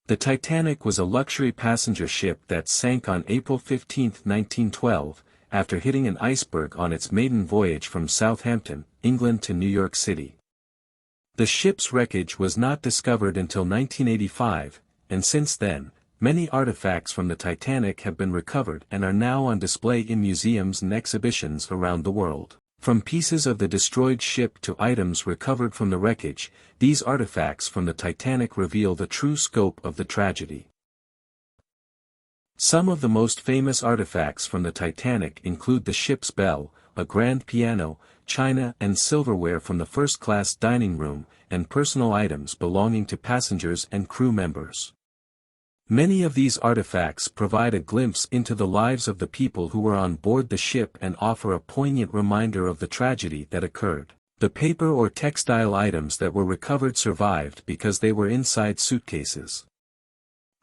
The Titanic was a luxury passenger ship that sank on April 15, 1912, after hitting an iceberg on its maiden voyage from Southampton, England to New York City. The ship's wreckage was not discovered until 1985, and since then, many artifacts from the Titanic have been recovered and are now on display in museums and exhibitions around the world. From pieces of the destroyed ship to items recovered from the wreckage, these artifacts from the Titanic reveal the true scope of the tragedy. Some of the most famous artifacts from the Titanic include the ship's bell, a grand piano, china and silverware from the first-class dining room, and personal items belonging to passengers and crew members. Many of these artifacts provide a glimpse into the lives of the people who were on board the ship and offer a poignant reminder of the tragedy that occurred. The paper or textile items that were recovered survived because they were inside suitcases.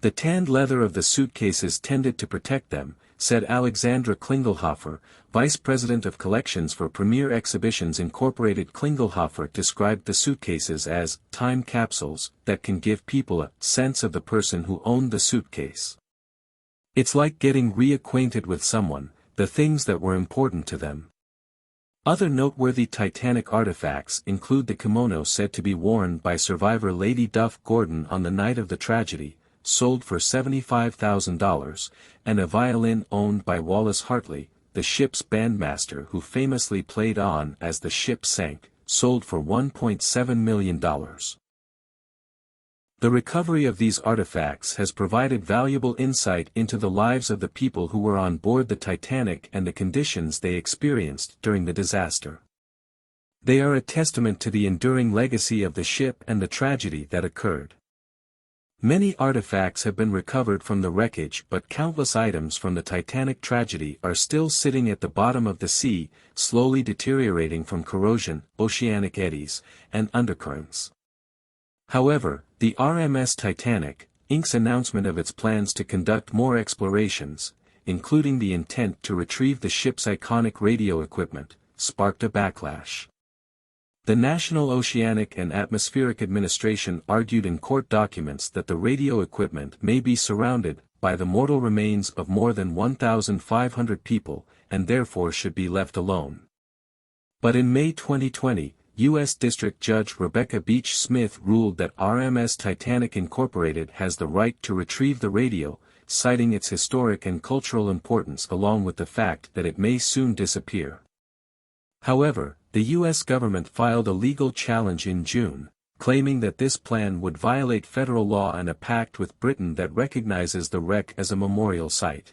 The tanned leather of the suitcases tended to protect them, said Alexandra Klingelhofer, Vice President of Collections for Premier Exhibitions Incorporated. Klingelhofer described the suitcases as time capsules that can give people a sense of the person who owned the suitcase. It's like getting reacquainted with someone, the things that were important to them. Other noteworthy Titanic artifacts include the kimono said to be worn by survivor Lady Duff Gordon on the night of the tragedy, sold for $75,000, and a violin owned by Wallace Hartley, the ship's bandmaster who famously played on as the ship sank, sold for $1.7 million. The recovery of these artifacts has provided valuable insight into the lives of the people who were on board the Titanic and the conditions they experienced during the disaster. They are a testament to the enduring legacy of the ship and the tragedy that occurred. Many artifacts have been recovered from the wreckage, but countless items from the Titanic tragedy are still sitting at the bottom of the sea, slowly deteriorating from corrosion, oceanic eddies, and undercurrents. However, the RMS Titanic, Inc.'s announcement of its plans to conduct more explorations, including the intent to retrieve the ship's iconic radio equipment, sparked a backlash. The National Oceanic and Atmospheric Administration argued in court documents that the radio equipment may be surrounded by the mortal remains of more than 1,500 people, and therefore should be left alone. But in May 2020, U.S. District Judge Rebecca Beach Smith ruled that RMS Titanic Incorporated has the right to retrieve the radio, citing its historic and cultural importance along with the fact that it may soon disappear. However, the U.S. government filed a legal challenge in June, claiming that this plan would violate federal law and a pact with Britain that recognizes the wreck as a memorial site.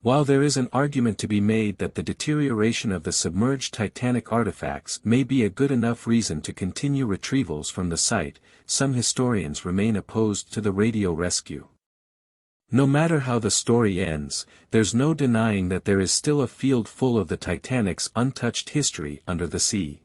While there is an argument to be made that the deterioration of the submerged Titanic artifacts may be a good enough reason to continue retrievals from the site, some historians remain opposed to the radio rescue. No matter how the story ends, there's no denying that there is still a field full of the Titanic's untouched history under the sea.